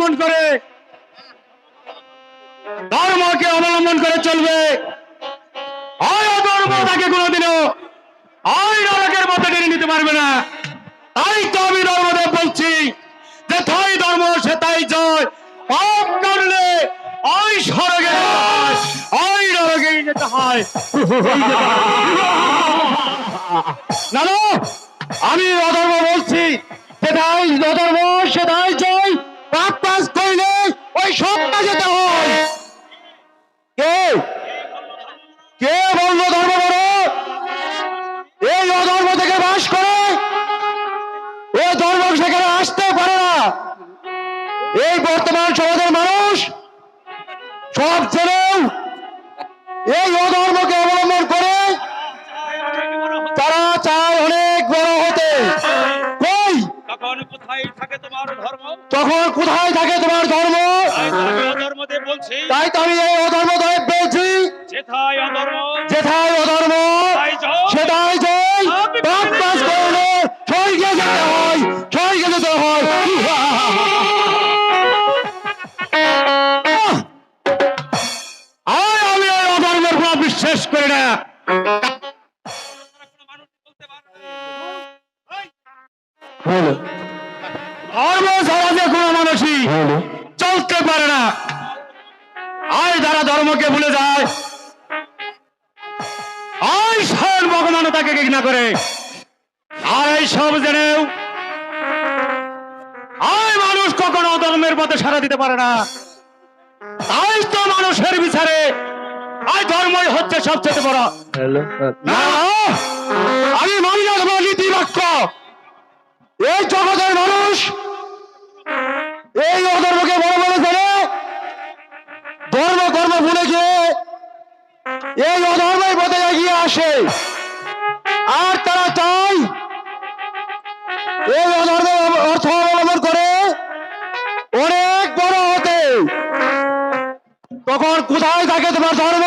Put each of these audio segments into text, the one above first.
অবলম্বন করে ধর্মকে অবলম্বন করে চলবে, হয় অধর্ম তাকে কোনোদিনও ওই নরকের মধ্যে টেনে নিতে পারবে না। তাই তো আমি ধর্মদেব বলছি যে তাই ধর্ম সে তাই জয়, পাপ করলে ওই স্বর্গে যেতে হয়, ওই নরকে যেতে হয়। না না, আমি অধর্ম বলছি, সেটাই অধর্ম সেটাই জয়, পাপ কাজ করলে ওই স্বর্গে যেতে হয়। কে কে বললো ধর্ম বড়? এই অধর্ম থেকে বাস করে এই ধর্ম সেখানে আসতে পারে না। এই বর্তমান সমাজের মানুষ সব জেনেও এই অধর্মকে অবলম্বন করে তারা চায় অনেক বড় হতে। কই তখন কোথায় থাকে তোমার ধর্ম? তখন কোথায় থাকে তোমার ধর্ম? অধর্মদেব বলছি, তাই তো আমি এই অধর্ম দেব বলছি, যেথায় অধর্ম যেথায় অধর্ম সেটাই জয়, পাপ কাজ করলে স্বর্গে যেতে হয়, স্বর্গে যেতে হয়। আর আমি এই অধর্মের কোনো বিশ্বাস করি না। ধর্ম ছাড়া যে কোনো মানুষই চলতে পারে না। আর যারা ধর্মকে ভুলে যায়, ওই স্বয়ং ভগবানও তাকে ঘৃণা করে। আর এই সব জেনেও ওই মানুষ কখনো ধর্মের পথে সাড়া দিতে পারে না। তাই তো মানুষের বিচারে ওই ধর্মই হচ্ছে সবচেয়ে বড়। না, আমি মানি না তোমার নীতি বাক্য। এই জগতের মানুষ এই অধর্মকে বড় বলে ফেলে, ধর্ম কর্ম ভুলে গিয়ে এই অধর্মের পথে এগিয়ে আসে। আর তারা চায় এই অধর্মের অর্থ অবলম্বন করে অনেক বড় হতে। তখন কোথায় থাকে তোমার ধর্ম?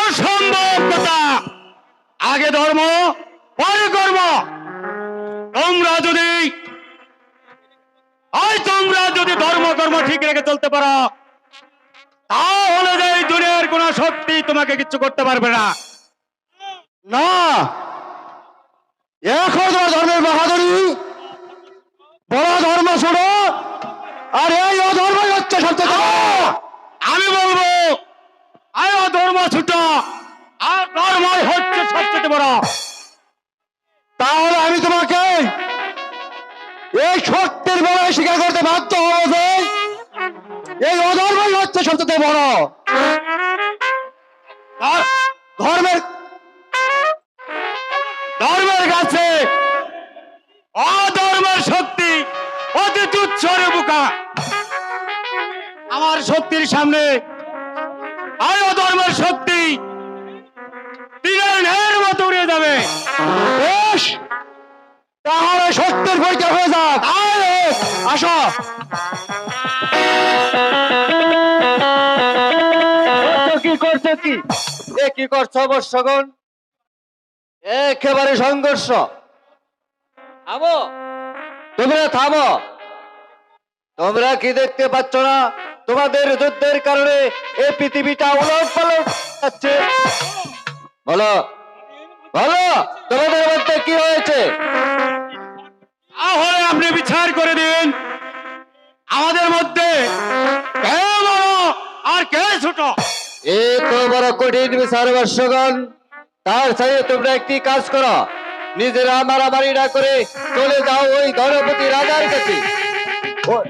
অসম্ভব কথা। আগে ধর্ম পরে কর্ম। তোমরা যদি ধর্ম কর্ম ঠিক রেখে চলতে পারো, তাহলে যে এই দুনিয়ার কোন শক্তি তোমাকে কিচ্ছু করতে পারবে না। না, এখন তোমার ধর্মের বাহাদুরি, বড় ধর্ম ছোট, আর এই অধর্মই হচ্ছে সবচেয়ে বড়। আমি বলবো এই অধর্ম ছোট আর ধর্মই হচ্ছে সবচেয়ে বড়। তাহলে আমি তোমাকে এই সত্যের বেলায় স্বীকার করতে বাধ্য হবো যে এই অধর্মই হচ্ছে সবচেয়ে বড়। আর ধর্মের ধর্মের কাছে অধর্মের শক্তি অতি তুচ্ছ রে বোকা। আমার শক্তির সামনে আর অধর্মের শক্তি তীরের ন্যায়ের মতো উড়ে যাবে। বেশ, তাহলে সত্যের পরীক্ষা হয়ে যাক। আসো। কি করছো? কি করছো বর্ষগণ? একেবারে সংঘর্ষ। থামো, তোমরা থামো। তোমরা কি দেখতে পাচ্ছ না তোমাদের যুদ্ধের কারণে এই পৃথিবীটা উলট পালট যাচ্ছে? বলো বলো, তোমাদের মধ্যে কি হয়েছে? তাহলে আপনি বিচার করে দিন আমাদের মধ্যে কে বড় আর কে ছোট। এ তো বড় কঠিন বিচার বর্ষগণ। তার চাইতে তোমরা একটি কাজ করো, নিজেরা মারামারি না করে চলে যাও ওই ধনপতি রাজার কাছে।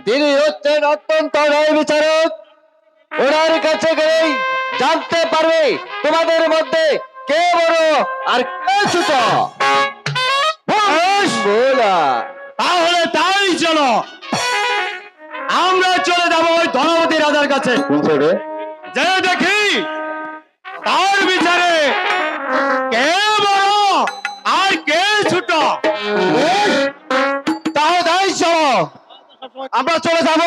তিনি হচ্ছেন অত্যন্ত ন্যায় বিচারক। ওনার কাছে গেলেই জানতে পারবে তোমাদের মধ্যে কে বড় আর কে ছোট। তাহলে তাই চলো, আমরা চলে যাবো ওই ধনপতি রাজার কাছে। যে দেখি তার বিচারে কে বড় আর কে ছোট। তাহলে তাই চলো, আমরা চলে যাব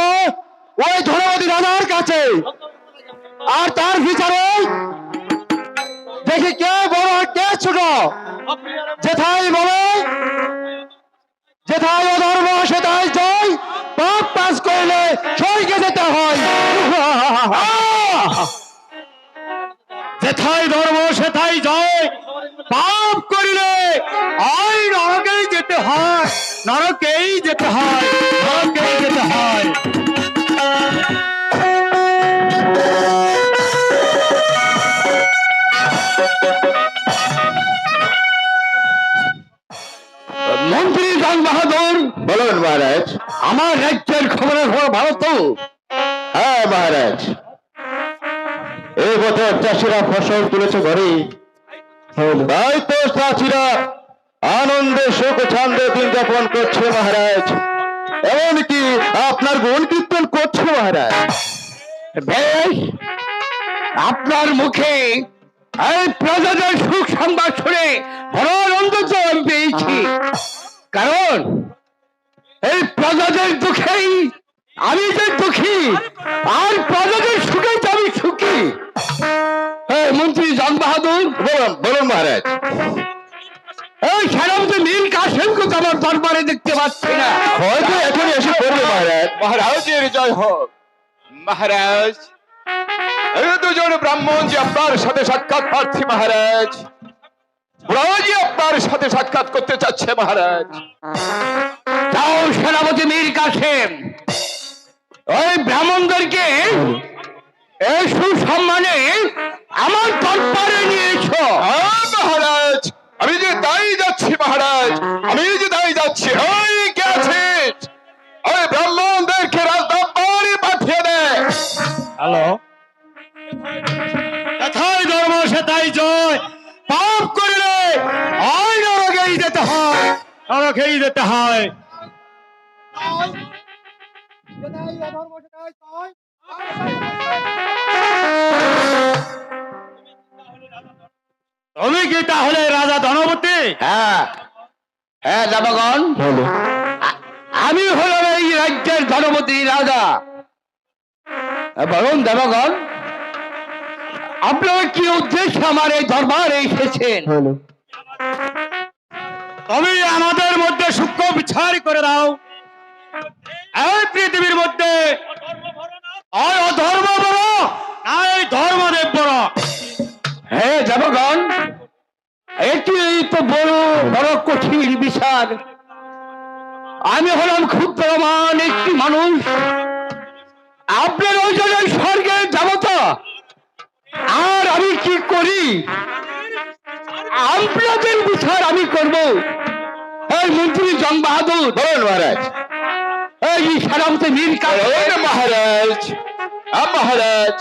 ওই ধনপতি রাজার কাছে। আর তার বিচারে দেখি কে বড় আর কে ছোট। যেথায় বলে যেথায় অধর্ম সেটাই জয়, পাপ কাজ করলে স্বর্গে হয়, নরকেই যেতে হয়, নরকেই যেতে হয়। মন্ত্রী জং বাহাদুর, বলুন মহারাজ। আমার রাজ্যের খবরের ভালো তো? হ্যাঁ মহারাজ, এই বছর চাষিরা ফসল তুলেছে ঘরে, তাই তো চাষিরা আনন্দে সুখ ছন্দে দিন যাপন করছে মহারাজ। এমনকি আপনার গুণ কীর্তন করছে মহারাজ। বেশ, আপনার মুখে এই প্রজাদের সুখ সংবাদ শুনে বড় আনন্দ তো আমি পেয়েছি, কারণ এই প্রজাদের দুঃখেই আমি যে দুঃখী, আর প্রজাদের সুখে তো আমি সুখী। এই মন্ত্রী জং বাহাদুর, বলুন বলুন মহারাজ। এই সেনাপতি মীর কাসেমকে তো আমার দরবারে দেখতে পাচ্ছি না। হয়তো এখন এসে পড়বে মহারাজ। মহারাজের জয় হোক। মহারাজ, এই দুজন ব্রাহ্মণ যে আপনার সাথে সাক্ষাৎ পাচ্ছি মহারাজ। ব্রহ্মজি আপনার সাথে সাক্ষাৎ করতে চাচ্ছে মহারাজ। যাও সেনাপতি মীর কাসেম, ওই ব্রাহ্মণদেরকে এই সুসম্মানে আমার দরবারে নিয়েছো। হ্যাঁ মহারাজ, আমি যে তাই যাচ্ছি মহারাজ, আমি যে তাই যাচ্ছি। ওই কে আছিস? ওই ব্রাহ্মণদেরকে রাজদরবারে পাঠিয়ে দে। হ্যালো, যথাই ধর্ম সেটাই জয়। পাপ করলে ওই নরকেই যেতে হয়, নরকেই যেতে হয়। তুমি কি তাহলে রাজা ধনপতি? হ্যাঁ হ্যাঁ যাবাগণ, আমি হলাম এই রাজ্যের ধনপতি রাজা। বলুন দেবগণ। আপনারা কি উদ্দেশ্যে আমার এই দরবারে এসেছেন? তুমি আমাদের মধ্যে সূক্ষ্ম বিচার করে দাও। এই পৃথিবীর মধ্যে আর অধর্ম বড় না এই ধর্মদেব বড়? হ্যাঁ যাবগণ, এটি তো বড় বড় কঠিন বিচার। আমি হলাম ক্ষুদ্রমান একটি মানুষ, আপনার ওই জন্য স্বর্গে যাব তো, আর আমি কি করি? আপনাদের বিচার আমি করব। এই মন্ত্রী জং বাহাদুর, বলুন মহারাজ। এই সেনাপতি মীর কাসেম, মহারাজ, মহারাজ,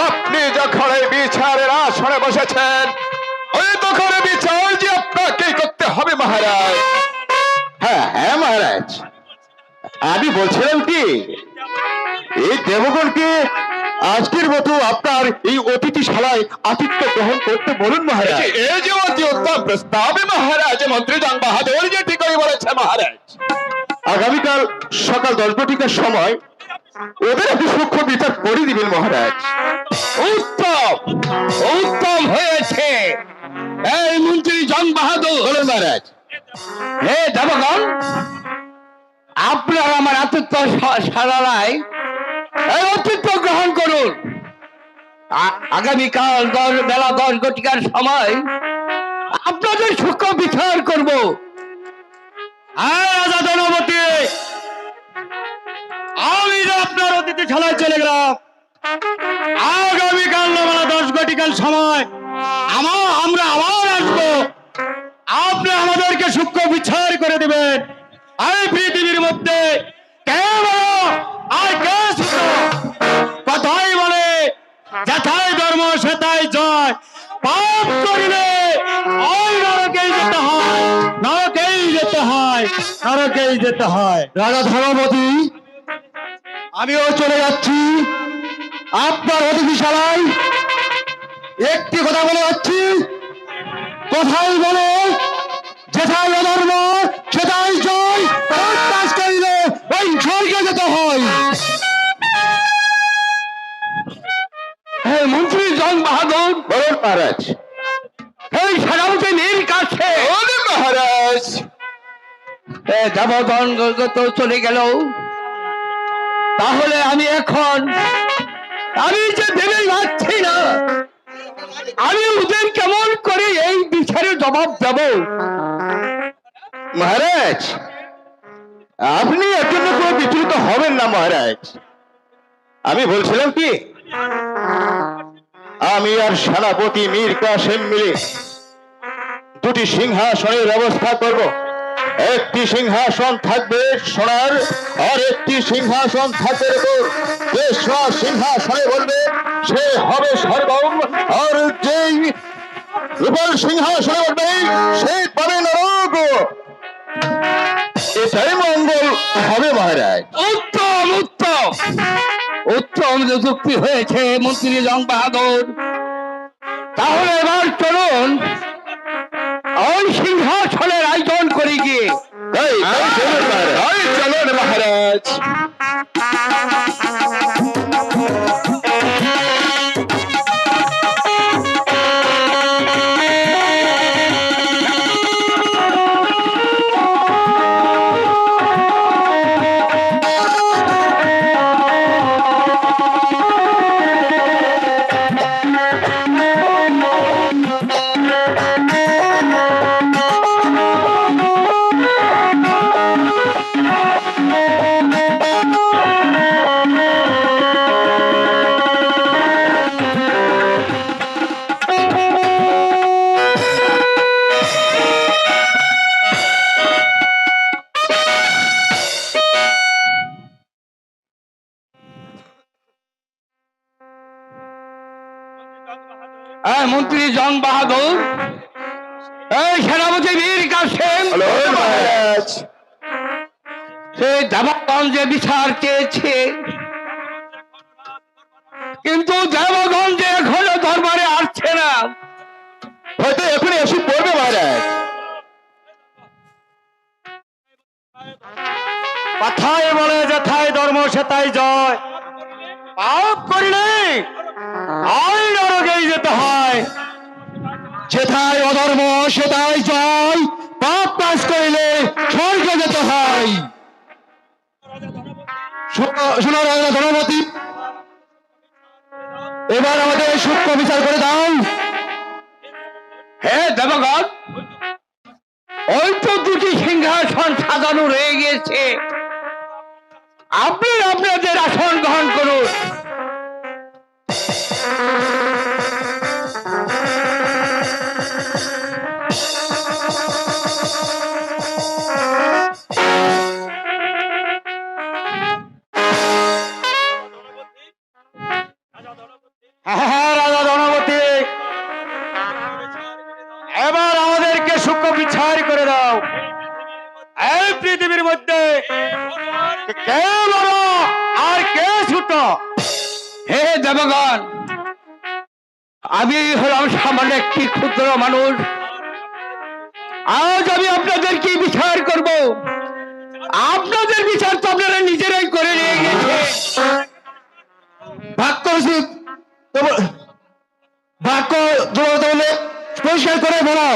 আপনি যখন এই বিচারের আসনে বসেছেন, ওই তখন বিচার যে আপনাকেই করতে হবে মহারাজ। হ্যাঁ হ্যাঁ মহারাজ, আমি বলছিলাম কি, এই দেবগণকে আজকের মতো আপনার এই অতিথিশালায় আতিথ্য গ্রহণ করতে বলুন মহারাজ। এই যে অতি উত্তম প্রস্তাব মহারাজ, মন্ত্রী জং বাহাদুর যে ঠিকই বলেছে মহারাজ। আগামীকাল সকাল 10 ঘটিকার সময় ওদের একটু সূক্ষ্ম বিচার করে দিবেন মহারাজ। উত্তম উত্তম হয়েছে। এই মন্ত্রী জং বাহাদুর, বলুন মহারাজ। হে দেবগণ, আপনারা আমার আতিথ্য শালায় এই অতিথ্য গ্রহণ করুন। আগামীকাল বেলা 10 ঘটিকার সময় আপনাদের সূক্ষ্ম বিচার করব। রাজা ধনপতি, আমি যে আপনার অতিথিশালায় চলে গেলাম। আগামীকাল বেলা 10 ঘটিকার সময় আমরা আবার আসবো। আপনি আমাদেরকে সূক্ষ্ম বিচার করে দিবেন। এই পৃথিবীর মধ্যে কে বড় আর কে ছোট? কথাই বলে যেথায় ধর্ম সেটাই জয়। পাপ করিলে ওই নরকেই যেতে হয়, নরকেই যেতে হয়, নরকেই যেতে হয়। রাজা ধনপতি, আমিও চলে যাচ্ছি আপনার অতিথিশালায়। একটি কথা বলে যাচ্ছি, কোথায় বলে যেথায় অধর্ম সেটাই জয়। পাপ কাজ করিলে ওই স্বর্গে যেতে হয়। হ্যাঁ মন্ত্রী জং বাহাদুর, বলুন মহারাজ। এই সেনাপতি মীর কাসেম, ওরে মহারাজ, যাবতন তো চলে গেল। তাহলে আমি এখন আমি যে ভেবে পাচ্ছি না, আমি ওদের কেমন করে এই বিচার কিসের জবাব দেব? মহারাজ, আপনি এর জন্য কোনো বিচলিত হবেন না মহারাজ। আমি বলছিলাম কি, আমি আর সেনাপতি মীর কাসেম মিলে দুটি সিংহাসনের ব্যবস্থা করব। একটি সিংহাসন থাকবে সোনার, আর একটি সিংহাসন থাকবে রূপোর। যে সিংহাসনে বলবে সে হবে সর্বম, আর যেই রূপার সিংহাসনে বলবে সে পাবে নরক। এটাই মঙ্গল হবে মহারাজ। উত্তম উত্তম উত্তম যুক্তি হয়েছে মন্ত্রী জং বাহাদুর। তাহলে এবার চলুন ওই সিংহাসনের আয়োজন করে গিয়ে। চলুন মহারাজ। মন্ত্রী জং বাহাদুর, এই সেনাপতি মীর কাসেম মহারাজ, সে দেবগঞ্জে বিচার চেয়েছে, কিন্তু দেবগঞ্জে এখনো দরবারে আসছে না। হয়তো এখনই এসে পড়বে মহারাজ। কথায় বলে যেথায় ধর্ম সেথায় জয়। পাপ করিলে আই নরকেই যেতে হয়, যেথায় অধর্ম সেথায় জয়। পাপ কাজ করিলে স্বর্গে যেতে হয়। শোনো রাজা ধনপতি, এবার আমাদের সূক্ষ্ম বিচার করে দাও। হে দেবগণ, ওই তো দুটি সিংহাসন সাজানো রয়ে গিয়েছে, আপনি আপনাদের আসন গ্রহণ করুন। হ্যাঁ রাজা ধনপতি, এবার আমাদেরকে সূক্ষ্ম বিচার করে দাও। এই পৃথিবীর মধ্যে কে বড় আর কে ছোট? হে দেবগণ, আমি হলাম সামান্য একটি ক্ষুদ্র মানুষ। আজ আমি আপনাদের কি বিচার করব? আপনাদের বিচার তো আপনারা নিজেরাই করে নিয়ে গেছে। বাক্য উচিত, বাক্য বলে পরিষ্কার করে বলো,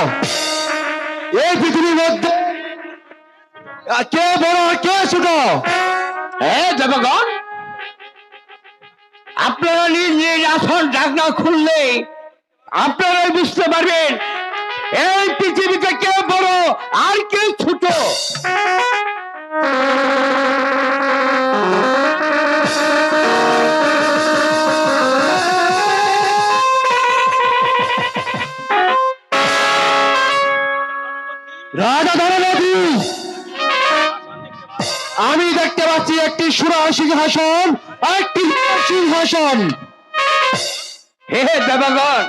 এই পৃথিবীর মধ্যে কে বড় কে ছোট? হ্যাঁ দেবগণ, আপনারা নিজ নিজ আসন ঢাকনা খুললে আপনারাই বুঝতে পারবেন এই পৃথিবীতে কে বড় আর কে ছোট। রাজা ধনপতি, আমি দেখতে পাচ্ছি একটি সুরা সিংহাসন আর একটি সিংহাসন। হে দেবগণ,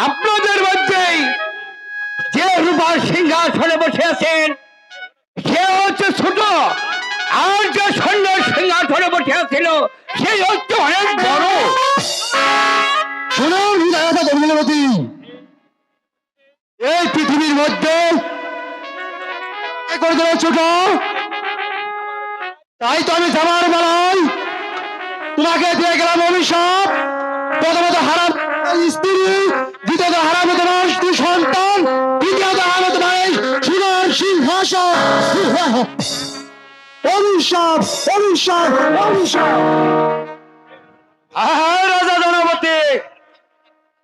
আপনাদের মধ্যেই যে রূপার সিংহাসনে বসে আছেন সে হচ্ছে ছোট, আর যে স্বর্ণের সিংহাসনে বসে আছিল সেই হচ্ছে অনেক বড়। শুনুন রাজা ধনপতি, এই পৃথিবীর মধ্যে ছোট, তাই তো আমি যাবার বেলায় তোমাকে দিয়ে গেলাম অভিশাপ। প্রথমত হারাম স্ত্রী, দ্বিতীয়ত হারাম তোমার দুই সন্তান, তৃতীয়ত হারাম তোমার সোনার সিংহাসন। অভিশাপ অভিশাপ অভিশাপ। রাজা ধনপতি,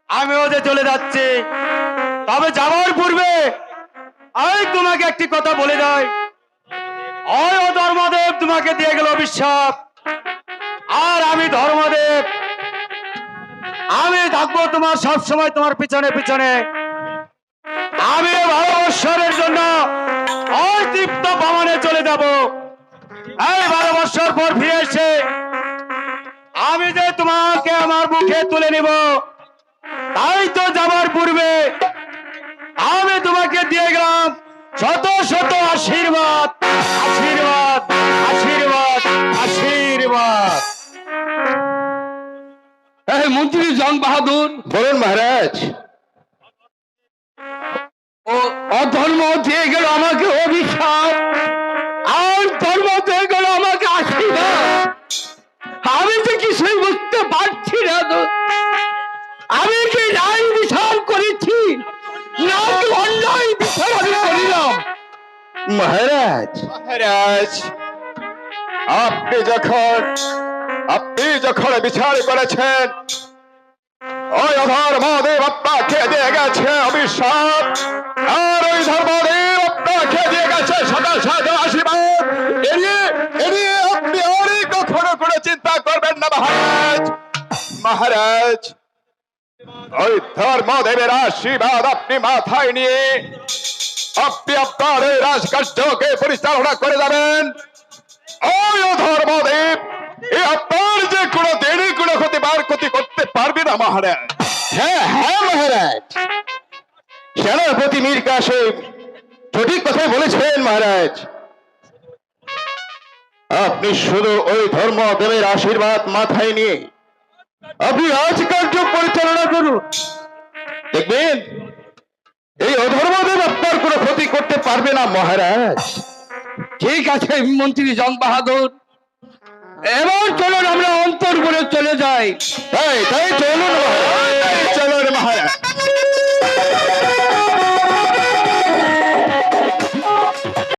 আমি ওদের চলে যাচ্ছি। তবে যাওয়ার পূর্বে আমি তোমাকে একটি কথা বলে যাই, ওই ধর্মদেব তোমাকে দিয়ে গেল অভিশাপ, আর আমি ধর্মদেব, আমি থাকবো তোমার সব সময় তোমার পিছনে পিছনে। আমি ভারতবর্ষের জন্য ওই তৃপ্ত ভ্রমণে চলে যাব। এই 12 বছর পর ফিরে এসে আমি যে তোমাকে আমার মুখে তুলে নিব, তাই তো যাবার পূর্বে আমি তোমাকে দিয়ে গেলাম শত শত আশীর্বাদ, আশীর্বাদ, আশীর্বাদ, আশীর্বাদ। এই মন্ত্রী জং বাহাদুর, বলুন মহারাজ। ও অধর্ম দিয়ে গেল আমাকে অভিশাপ, আর ধর্ম দিয়ে গেল আমাকে আশীর্বাদ। আমি তো কিছুই বুঝতে পারছি না তো। আমি কি ন্যায় বিচার করেছি নাকি অন্যায় বিচার আমি করিলাম? মহারাজ, মহারাজ, আপনি যখন বিচার করেছেন, ওই ধর্মদেব আপনাকে দিয়ে গেছে অভিশাপ, আর ওই ধর্মদেব আপনাকে দিয়ে গেছে শত শত আশীর্বাদ। এড়িয়ে আপনি আর কখনো কোনো চিন্তা করবেন না মহারাজ। মহারাজ, ওই ধর্মদেবের আশীর্বাদ আপনি মাথায় নিয়ে আপনি আপনার এই রাজকার্যকে পরিচালনা করে যাবেন। ওই ধর্মদেব আপনার যে কোনো দেরি কোনো ক্ষতি করতে পারবে না মহারাজ। হ্যাঁ হ্যাঁ মহারাজ, সেনাপতি মীর কাসেম সঠিক কথাই বলেছেন মহারাজ। আপনি শুধু ওই ধর্মদেবের আশীর্বাদ মাথায় নিয়ে আপনি রাজকার্য পরিচালনা করুন, দেখবেন এই অধর্মদেব আপনার কোনো ক্ষতি করতে পারবে না মহারাজ। ঠিক আছে মন্ত্রী জং বাহাদুর, এবার চলুন আমরা অন্তরপুরে চলে যাই। তাই চলুন মহারাজ।